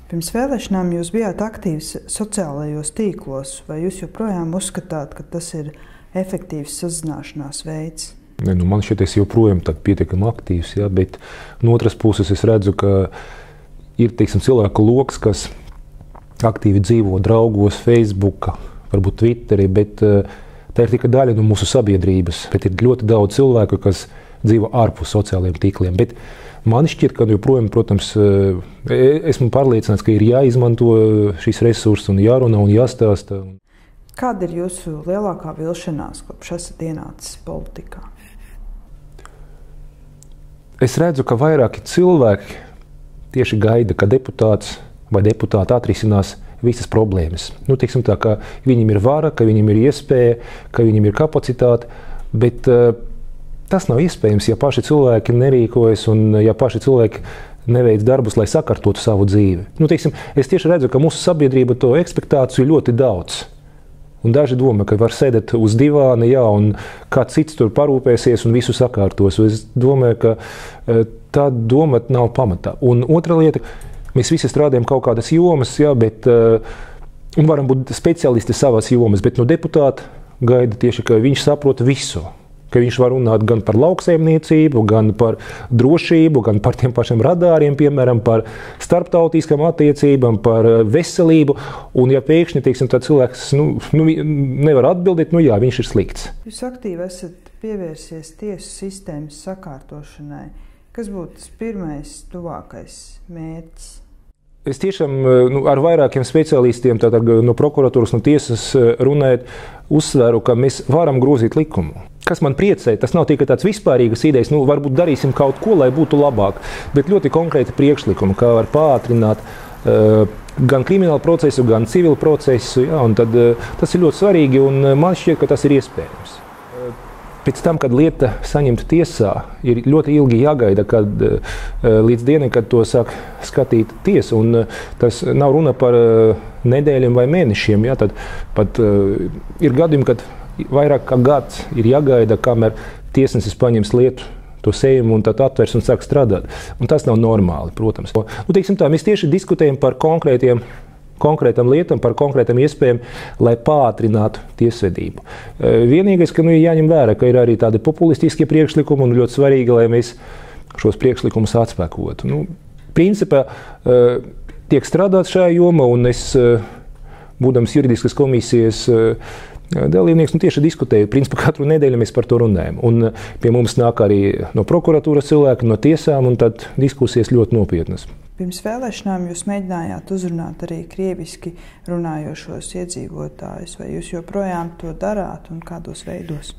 Pirms vēlēšanām jūs bijāt aktīvs sociālajos tīklos. Vai jūs joprojām uzskatāt, ka tas ir efektīvs sazināšanās veids? Man šķiet, es joprojām pietiekami aktīvs, ja, bet no otras puses es redzu, ka ir cilvēku loks, kas aktīvi dzīvo draugos, Facebook, varbūt Twitterī, bet tā ir tikai daļa no mūsu sabiedrības. Bet ir ļoti daudz cilvēku, kas dzīvo ārpus sociālajiem tīkliem. Bet man šķiet, ka joprojām, protams, esmu pārliecināts, ka ir jāizmanto šīs resursi un jārunā un jāstāsta. Kāda ir jūsu lielākā vilšanās, kopš esat ienācis politikā? Es redzu, ka vairāki cilvēki tieši gaida, ka deputāts vai deputāti atrisinās visas problēmas. Teiksim tā, ka viņiem ir vara, ka viņiem ir iespēja, ka viņiem ir kapacitāte, bet tas nav iespējams, ja paši cilvēki nerīkojas un ja paši cilvēki neveic darbus, lai sakārtotu savu dzīvi. Teiksim, es tieši redzu, ka mūsu sabiedrība to ekspektāciju ir ļoti daudz. Un daži domā, ka var sēdēt uz divāna, jā, un kāds cits tur parūpēsies un visu sakārtos. Es domāju, ka tā doma nav pamatā. Un otra lieta, mēs visi strādājam kaut kādas jomas, jā, bet, un varam būt speciālisti savās jomas, bet no deputāta gaida tieši, ka viņš saprot visu. Ka viņš var runāt gan par lauksaimniecību, gan par drošību, gan par tiem pašiem radāriem, piemēram, par starptautiskām attiecībām, par veselību. Un ja pēkšņi, teiksim, tā cilvēks nevar atbildēt, jā, viņš ir slikts. Jūs aktīvi esat pievērsies tiesu sistēmas sakārtošanai. Kas būtu tas pirmais, tuvākais mērķis? Es tiešām ar vairākiem speciālistiem, tātad no prokuratūras, no tiesas runājot, uzsveru, ka mēs varam grozīt likumu. Kas man priecē, tas nav tikai tāds vispārīgas idejas, varbūt darīsim kaut ko, lai būtu labāk, bet ļoti konkrēti priekšlikumi, kā var pātrināt gan kriminālu procesu, gan civilu procesu, jā, un tad tas ir ļoti svarīgi, un man šķiet, ka tas ir iespējams. Pēc tam, kad lieta saņemta tiesā, ir ļoti ilgi jāgaida, līdz dienai, kad to sāk skatīt tiesa. Un tas nav runa par nedēļiem vai mēnešiem. Ja, tad pat ir gadījumi, kad vairāk kā gads ir jāgaida, kamēr tiesnesis paņems lietu, to sējumu un tad atvers un sāk strādāt. Un tas nav normāli, protams. Teiksim tā, mēs tieši diskutējam par konkrētām lietām, par konkrētām iespējām, lai pātrinātu tiesvedību. Vienīgais, ka jāņem vērā, ka ir arī tādi populistiskie priekšlikumi un ļoti svarīgi, lai mēs šos priekšlikumus atspēkotu. Principā tiek strādāts šajā jomā, un es, būdams juridiskas komisijas dalībnieks, tieši diskutēju. Principā katru nedēļu mēs par to runājam. Un pie mums nāk arī no prokuratūras cilvēki, no tiesām, un tad diskusijas ļoti nopietnas. Pirms vēlēšanām jūs mēģinājāt uzrunāt arī krieviski runājošos iedzīvotājus. Vai jūs joprojām to darāt un kādos veidos?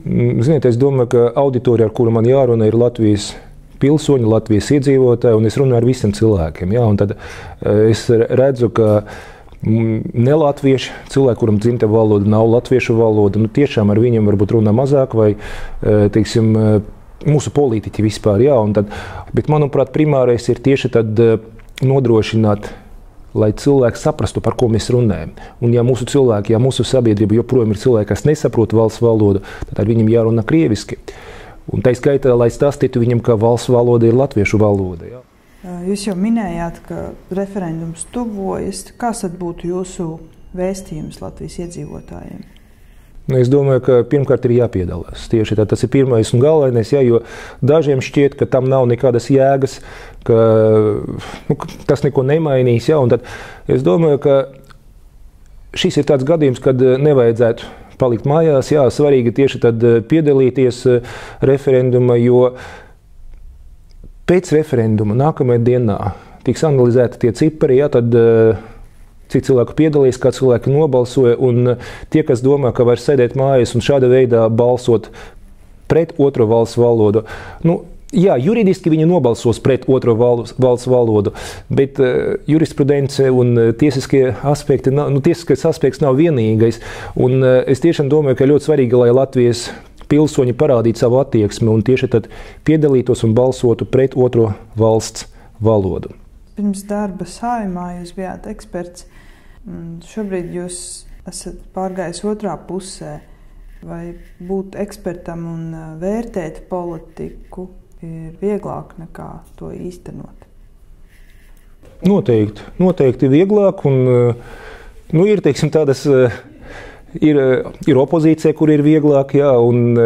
Ziniet, es domāju, ka auditorija, ar kuru man jārunā, ir Latvijas pilsoņi, Latvijas iedzīvotāji, un es runāju ar visiem cilvēkiem. Jā, un tad es redzu, ka nelatvieši, cilvēki, kuram dzimta valoda nav latviešu valoda, tiešām ar viņiem varbūt runā mazāk vai, teiksim, mūsu politiķi vispār, jā, bet manuprāt, primārais ir tieši tad nodrošināt, lai cilvēki saprastu, par ko mēs runājam. Un ja mūsu cilvēki, ja mūsu sabiedrība joprojām ir cilvēki, kas nesaprot valsts valodu, tad ar viņiem jārunā krieviski. Un tā skaitā, lai stāstītu viņam, ka valsts valoda ir latviešu valoda. Jā. Jūs jau minējāt, ka referendums tuvojas. Kāds tad būtu jūsu vēstījums Latvijas iedzīvotājiem? Es domāju, ka pirmkārt ir jāpiedalās. Tieši tā, tas ir pirmais un galvenais, jā, jo dažiem šķiet, ka tam nav nekādas jēgas, ka tas neko nemainīs. Jā, un tad es domāju, ka šis ir tāds gadījums, kad nevajadzētu palikt mājās. Jā, svarīgi tieši tad piedalīties referendumā, jo pēc referenduma nākamajā dienā tiks analizēti tie cipari, jā, tad cik cilvēku piedalīs, kā cilvēki nobalsoja, un tie, kas domā, ka var sēdēt mājās un šāda veidā balsot pret otro valsts valodu. Jā, juridiski viņi nobalsos pret otro valsts valodu, bet jurisprudence un tiesiskie aspekti, tiesiskais aspekts nav vienīgais. Un es tiešām domāju, ka ļoti svarīgi, lai Latvijas pilsoņi parādītu savu attieksmi un tieši tad piedalītos un balsotu pret otro valsts valodu. Pirms darba Saeimā jūs bijāt eksperts. Šobrīd jūs esat pārgājis otrā pusē. Vai būt ekspertam un vērtēt politiku ir vieglāk nekā to īstenot? Noteikti vieglāk. Un, ir, teiksim, tādas, ir opozīcija, kur ir vieglāk, jā, un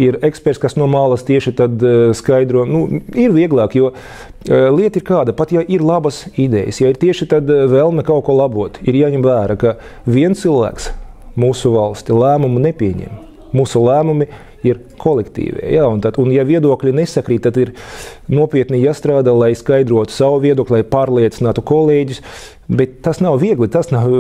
ir eksperts, kas no malas tieši tad skaidro. Ir vieglāk, jo lieta ir kāda, pat ja ir labas idejas, ja ir tieši tad vēlme kaut ko labot, ir jāņem vērā, ka viens cilvēks mūsu valsti lēmumu nepieņem. Mūsu lēmumi ir kolektīvie. Jā, un ja viedokļi nesakrīt, tad ir nopietni jāstrādā, lai skaidrotu savu viedokli, lai pārliecinātu kolēģus. Bet tas nav viegli, tas nav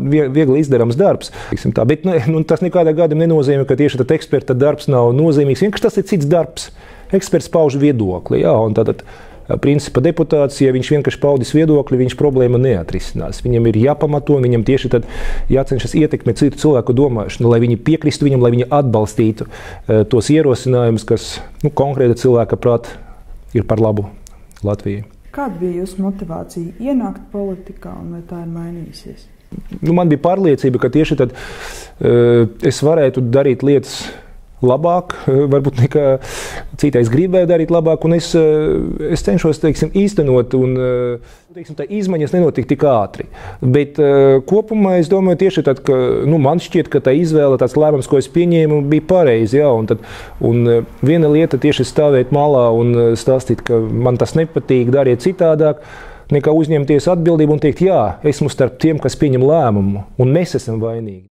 viegli izdarams darbs. Bet tas nekādā gadījumā nenozīmē, ka tieši tad eksperta darbs nav nozīmīgs. Vienkārši tas ir cits darbs. Eksperts pauž viedokli. Jā, un tad principa deputāts, ja viņš vienkārši paudis viedokli, viņš problēmu neatrisinās. Viņam ir jāpamato, viņam tieši tad jācenšas ietekmēt citu cilvēku domāšanu, lai viņi piekristu viņam, lai viņi atbalstītu tos ierosinājumus, kas konkrēta cilvēka prāt ir par labu Latvijai. Kāda bija jūsu motivācija ienākt politikā un vai tā ir mainījusies? Man bija pārliecība, ka tieši tad es varētu darīt lietas labāk, varbūt nekā citais gribēju darīt labāk, un es cenšos, teiksim, īstenot, un teiksim, tā izmaiņas nenotika tik ātri. Bet kopumā es domāju tieši tad, ka man šķiet, ka tā izvēle, tāds lēmums, ko es pieņēmu, bija pareizi, jā, un viena lieta tieši stāvēt malā un stāstīt, ka man tas nepatīk, dariet citādāk, nekā uzņemties atbildību un teikt, jā, esmu starp tiem, kas pieņem lēmumu, un mēs esam vainīgi.